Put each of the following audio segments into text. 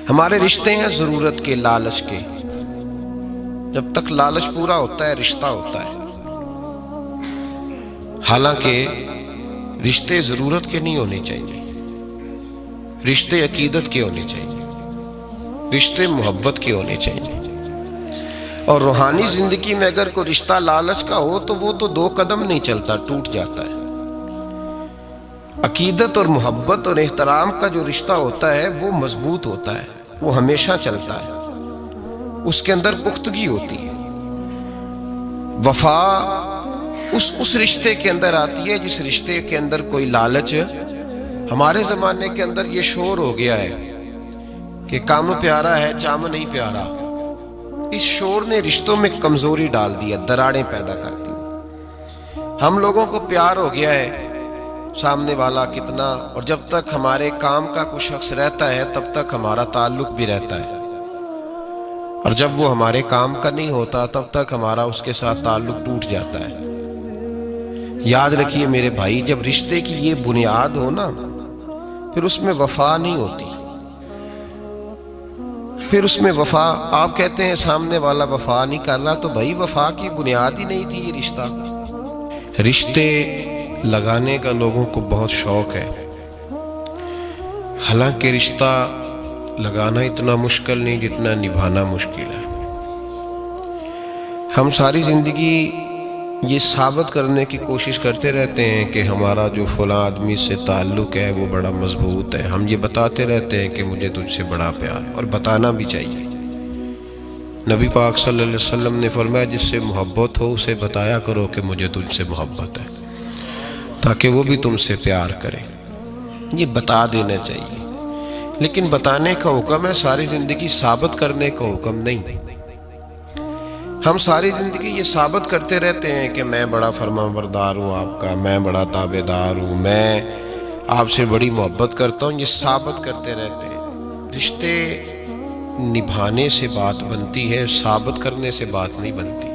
ہمارے رشتے ہیں ضرورت کے، لالچ کے. جب تک لالچ پورا ہوتا ہے رشتہ ہوتا ہے. حالانکہ رشتے ضرورت کے نہیں ہونے چاہیے، رشتے عقیدت کے ہونے چاہیے، رشتے محبت کے ہونے چاہیے. اور روحانی زندگی میں اگر کوئی رشتہ لالچ کا ہو تو وہ تو 2 قدم نہیں چلتا، ٹوٹ جاتا ہے. عقیدت اور محبت اور احترام کا جو رشتہ ہوتا ہے وہ مضبوط ہوتا ہے، وہ ہمیشہ چلتا ہے، اس کے اندر پختگی ہوتی ہے. وفا اس رشتے کے اندر آتی ہے جس رشتے کے اندر کوئی لالچ. ہمارے زمانے کے اندر یہ شور ہو گیا ہے کہ کام پیارا ہے چام نہیں پیارا. اس شور نے رشتوں میں کمزوری ڈال دیا، دراڑیں پیدا کر دی. ہم لوگوں کو پیار ہو گیا ہے سامنے والا کتنا، اور جب تک ہمارے کام کا کوئی شخص رہتا ہے تب تک ہمارا تعلق بھی رہتا ہے، اور جب وہ ہمارے کام کا نہیں ہوتا تب تک ہمارا اس کے ساتھ تعلق ٹوٹ جاتا ہے. یاد رکھیے میرے بھائی، جب رشتے کی یہ بنیاد ہو نا پھر اس میں وفا نہیں ہوتی. پھر اس میں وفا، آپ کہتے ہیں سامنے والا وفا نہیں کر رہا، تو بھائی وفا کی بنیاد ہی نہیں تھی یہ رشتہ. رشتے لگانے کا لوگوں کو بہت شوق ہے، حالانکہ رشتہ لگانا اتنا مشکل نہیں جتنا نبھانا مشکل ہے. ہم ساری زندگی یہ ثابت کرنے کی کوشش کرتے رہتے ہیں کہ ہمارا جو فلاں آدمی سے تعلق ہے وہ بڑا مضبوط ہے. ہم یہ بتاتے رہتے ہیں کہ مجھے تجھ سے بڑا پیار، اور بتانا بھی چاہیے. نبی پاک صلی اللہ علیہ وسلم نے فرمایا جس سے محبت ہو اسے بتایا کرو کہ مجھے تجھ سے محبت ہے، تاکہ وہ بھی تم سے پیار کرے. یہ بتا دینا چاہیے، لیکن بتانے کا حکم ہے، ساری زندگی ثابت کرنے کا حکم نہیں. ہم ساری زندگی یہ ثابت کرتے رہتے ہیں کہ میں بڑا فرمانبردار ہوں آپ کا، میں بڑا تابعدار ہوں، میں آپ سے بڑی محبت کرتا ہوں. یہ ثابت کرتے رہتے ہیں. رشتے نبھانے سے بات بنتی ہے، ثابت کرنے سے بات نہیں بنتی.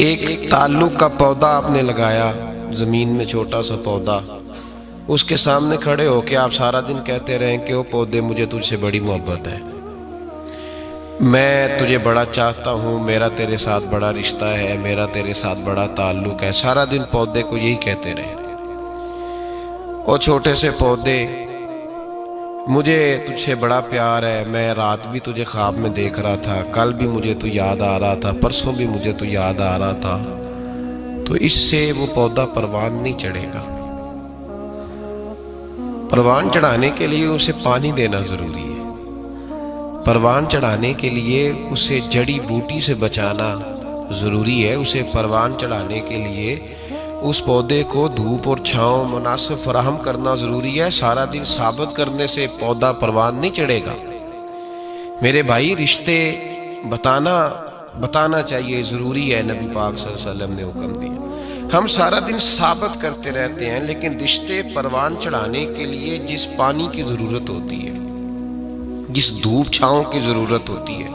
ایک تعلق کا پودا آپ نے لگایا زمین میں، چھوٹا سا پودا، اس کے سامنے کھڑے ہو کے آپ سارا دن کہتے رہیں کہ وہ پودے مجھے تجھ سے بڑی محبت ہے، میں تجھے بڑا چاہتا ہوں، میرا تیرے ساتھ بڑا رشتہ ہے، میرا تیرے ساتھ بڑا تعلق ہے. سارا دن پودے کو یہی کہتے رہے. اور چھوٹے سے پودے، مجھے تجھ سے بڑا پیار ہے، میں رات بھی تجھے خواب میں دیکھ رہا تھا، کل بھی مجھے تو یاد آ رہا تھا، پرسوں بھی مجھے تو یاد آ رہا تھا. تو اس سے وہ پودا پروان نہیں چڑھے گا. پروان چڑھانے کے لیے اسے پانی دینا ضروری ہے. پروان چڑھانے کے لیے اسے جڑی بوٹی سے بچانا ضروری ہے. اسے پروان چڑھانے کے لیے اس پودے کو دھوپ اور چھاؤں مناسب فراہم کرنا ضروری ہے. سارا دن ثابت کرنے سے پودا پروان نہیں چڑھے گا. میرے بھائی، رشتے بتانا چاہیے، ضروری ہے. نبی پاک صلی اللہ علیہ وسلم نے حکم دیا. ہم سارا دن ثابت کرتے رہتے ہیں، لیکن رشتے پروان چڑھانے کے لیے جس پانی کی ضرورت ہوتی ہے، جس دھوپ چھاؤں کی ضرورت ہوتی ہے،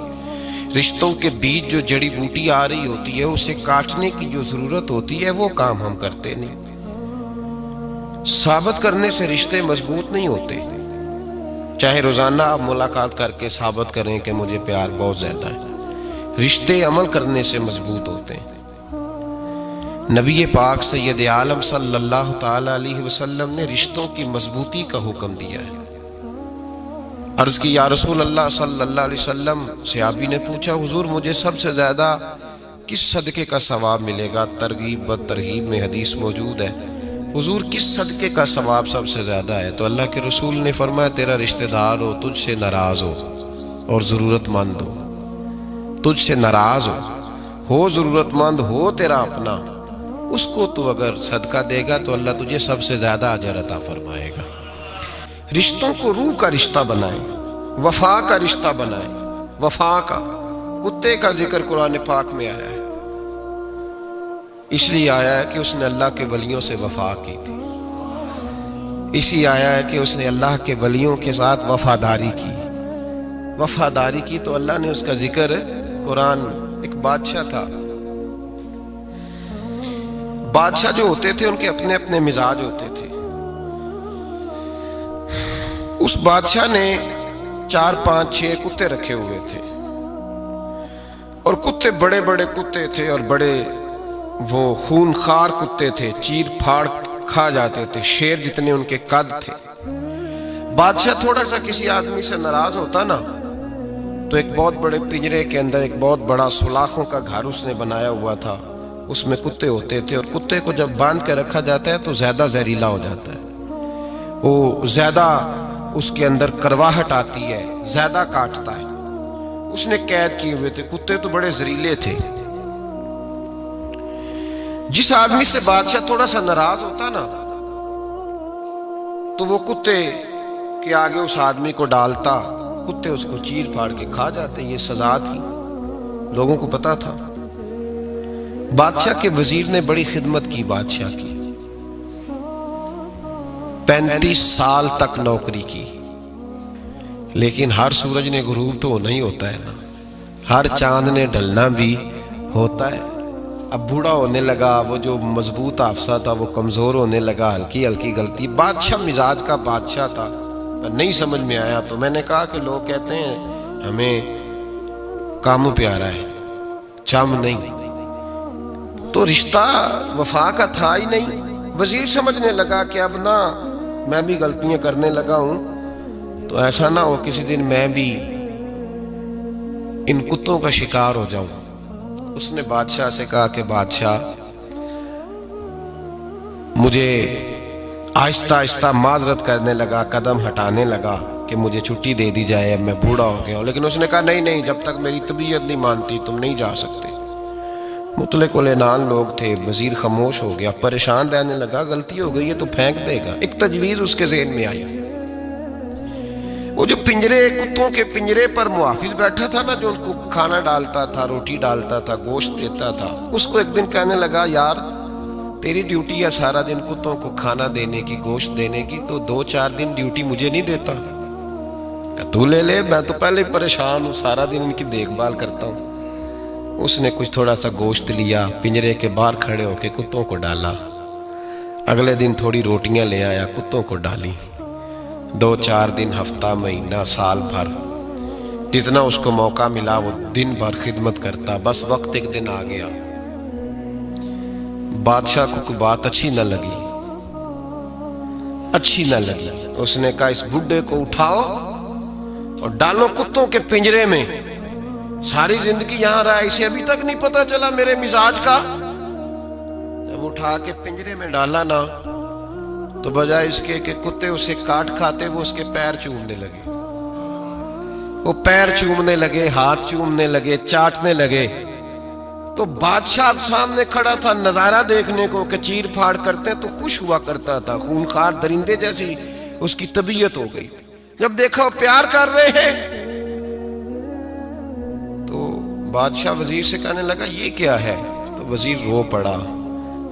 رشتوں کے بیچ جو جڑی بوٹی آ رہی ہوتی ہے اسے کاٹنے کی جو ضرورت ہوتی ہے، وہ کام ہم کرتے نہیں. ثابت کرنے سے رشتے مضبوط نہیں ہوتے. چاہے روزانہ آپ ملاقات کر کے ثابت کریں کہ مجھے پیار بہت زیادہ ہے، رشتے عمل کرنے سے مضبوط ہوتے ہیں. نبی پاک سید عالم صلی اللہ تعالی علیہ وسلم نے رشتوں کی مضبوطی کا حکم دیا ہے. عرض کی یا رسول اللہ صلی اللہ علیہ وسلم، صحابی نے پوچھا حضور مجھے سب سے زیادہ کس صدقے کا ثواب ملے گا؟ ترغیب و ترہیب میں حدیث موجود ہے. حضور کس صدقے کا ثواب سب سے زیادہ ہے؟ تو اللہ کے رسول نے فرمایا تیرا رشتہ دار ہو، تجھ سے ناراض ہو اور ضرورت مند ہو. تجھ سے ناراض ہو ضرورت مند ہو تیرا اپنا، اس کو تو اگر صدقہ دے گا تو اللہ تجھے سب سے زیادہ اجر عطا فرمائے گا. رشتوں کو روح کا رشتہ بنائیں، وفا کا رشتہ بنائیں. وفا کا، کتے کا ذکر قرآن پاک میں آیا ہے، اس لیے آیا ہے کہ اس نے اللہ کے ولیوں سے وفا کی تھی. اسی آیا ہے کہ اس نے اللہ کے ولیوں کے ساتھ وفاداری کی تو اللہ نے اس کا ذکر قرآن. ایک بادشاہ تھا، بادشاہ جو ہوتے تھے ان کے اپنے اپنے مزاج ہوتے تھے. اس بادشاہ نے 4 5 6 کتے رکھے ہوئے تھے، اور کتے بڑے بڑے کتے تھے، اور بڑے وہ خونخوار کتے تھے، چیر پھاڑ کھا جاتے تھے، شیر جتنے ان کے قد تھے۔ بادشاہ تھوڑا سا کسی آدمی سے ناراض ہوتا نا تو ایک بہت بڑے پنجرے کے اندر ایک بہت بڑا سلاخوں کا گھر اس نے بنایا ہوا تھا، اس میں کتے ہوتے تھے، اور کتے کو جب باندھ کے رکھا جاتا ہے تو زیادہ زہریلا ہو جاتا ہے، وہ زیادہ اس کے اندر کرواہٹ آتی ہے، زیادہ کاٹتا ہے۔ اس نے قید کیے ہوئے تھے، کتے تو بڑے زہریلے تھے۔ جس آدمی سے بادشاہ تھوڑا سا ناراض ہوتا نا تو وہ کتے کے آگے اس آدمی کو ڈالتا، کتے اس کو چیر پھاڑ کے کھا جاتے۔ یہ سزا تھی، لوگوں کو پتا تھا۔ بادشاہ کے وزیر نے بڑی خدمت کی بادشاہ کی، 35 سال تک نوکری کی، لیکن ہر سورج نے غروب تو ہونا ہی ہوتا ہے نا، ہر چاند نے ڈھلنا بھی ہوتا ہے۔ اب بوڑھا ہونے لگا، وہ جو مضبوط حافظہ تھا وہ کمزور ہونے لگا، ہلکی ہلکی غلطی۔ بادشاہ مزاج کا بادشاہ تھا، پر نہیں سمجھ میں آیا تو میں نے کہا کہ لوگ کہتے ہیں ہمیں کاموں پیارا ہے، چم نہیں، تو رشتہ وفا کا تھا ہی نہیں۔ وزیر سمجھنے لگا کہ اب نہ میں بھی غلطیاں کرنے لگا ہوں تو ایسا نہ ہو کسی دن میں بھی ان کتوں کا شکار ہو جاؤں۔ اس نے بادشاہ سے کہا کہ بادشاہ، مجھے آہستہ آہستہ معذرت کرنے لگا، قدم ہٹانے لگا کہ مجھے چھٹی دے دی جائے، اب میں بوڑھا ہو گیا ہوں۔ لیکن اس نے کہا نہیں نہیں، جب تک میری طبیعت نہیں مانتی تم نہیں جا سکتے۔ مطلق العنان لوگ تھے، وزیر خاموش ہو گیا، پریشان رہنے لگا، غلطی ہو گئی ہے تو پھینک دے گا۔ ایک تجویز اس کے ذہن میں آئی، وہ جو پنجرے، کتوں کے پنجرے پر محافظ بیٹھا تھا نا، جو ان کو کھانا ڈالتا تھا، روٹی ڈالتا تھا، گوشت دیتا تھا، اس کو ایک دن کہنے لگا یار تیری ڈیوٹی ہے سارا دن کتوں کو کھانا دینے کی، گوشت دینے کی، تو 2 4 دن ڈیوٹی مجھے نہیں دیتا؟ تو لے لے، میں تو پہلے ہی پریشان ہوں، سارا دن ان کی دیکھ بھال کرتا ہوں۔ اس نے کچھ تھوڑا سا گوشت لیا، پنجرے کے باہر کھڑے ہو کے کتوں کو ڈالا۔ اگلے دن تھوڑی روٹیاں لے آیا، کتوں کو ڈالی۔ 2 4 دن، ہفتہ، مہینہ، سال بھر، جتنا اس کو موقع ملا وہ دن بھر خدمت کرتا۔ بس وقت ایک دن آ گیا، بادشاہ کو کوئی بات اچھی نہ لگی، اس نے کہا اس بڈھے کو اٹھاؤ اور ڈالو کتوں کے پنجرے میں، ساری زندگی یہاں رہا، اسے ابھی تک نہیں پتا چلا میرے مزاج کا۔ جب اٹھا کے پنجرے میں ڈالا نا تو بجائے اس کے کہ کتے اسے کاٹ کھاتے، وہ اس کے پیر چومنے لگے، وہ پیر چومنے لگے، ہاتھ چومنے لگے، چاٹنے لگے۔ تو بادشاہ سامنے کھڑا تھا نظارہ دیکھنے کو کہ چیر پھاڑ کرتے تو خوش ہوا کرتا تھا، خونخوار درندے جیسی اس کی طبیعت ہو گئی۔ جب دیکھا وہ پیار کر رہے ہیں تو بادشاہ وزیر سے کہنے لگا یہ کیا ہے؟ تو وزیر رو پڑا،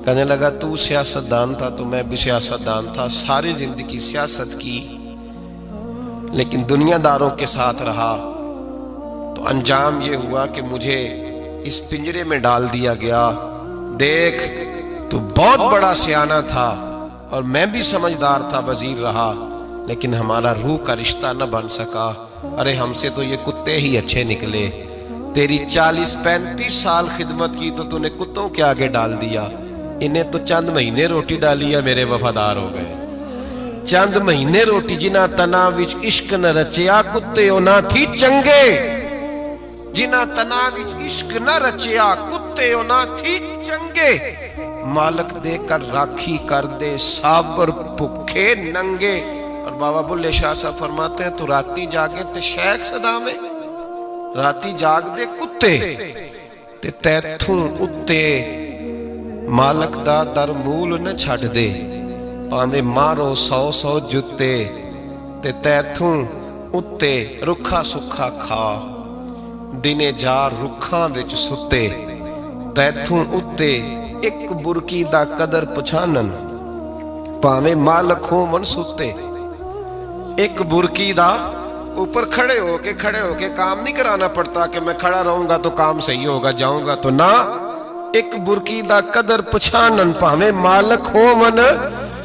کہنے لگا تو سیاستدان تھا تو میں بھی سیاستدان تھا، ساری زندگی سیاست کی، لیکن دنیا داروں کے ساتھ رہا تو انجام یہ ہوا کہ مجھے اس پنجرے میں ڈال دیا گیا۔ دیکھ تو بہت بڑا سیانہ تھا اور میں بھی سمجھدار تھا، وزیر رہا، لیکن ہمارا روح کا رشتہ نہ بن سکا۔ ارے ہم سے تو یہ کتے ہی اچھے نکلے، تیری 40 35 سال خدمت کی تو تو نے کتوں کے آگے ڈال دیا، انہیں تو چند مہینے روٹی ڈالی ہے، میرے وفادار ہو گئے۔ چند مہینے روٹی، جنہ تنا وچ عشق نہ رچیا، کتے او نہ تھی چنگے، جنہ تنا وچ عشق نہ رچیا، کتے او نہ تھی چنگے، مالک دے کر راکھی کر دے صابر بھکھے ننگے۔ اور بابا بلے شاہ صاحب فرماتے ہیں تو راتی جاگے تے شیخ صدا میں، راتی جاگ دے کتے تے تیتھوں اتے مالک دا در مول نہ چھڑ دے، پاندے مارو 100 جتے تے تیتھوں اتے رکھا سکھا کھا، دنے جار رکھاں وچ ستے، تیتھوں اتے ایک برکی دا قدر پچھانن، پاویں مالک ہو من ستے۔ ایک برکی دا اوپر کھڑے ہو کے کام نہیں کرانا پڑتا کہ میں کھڑا رہوں گا تو کام صحیح ہوگا، جاؤں گا تو نہ، ایک برکی دا قدر پچھانن، پاویں مالک ہو من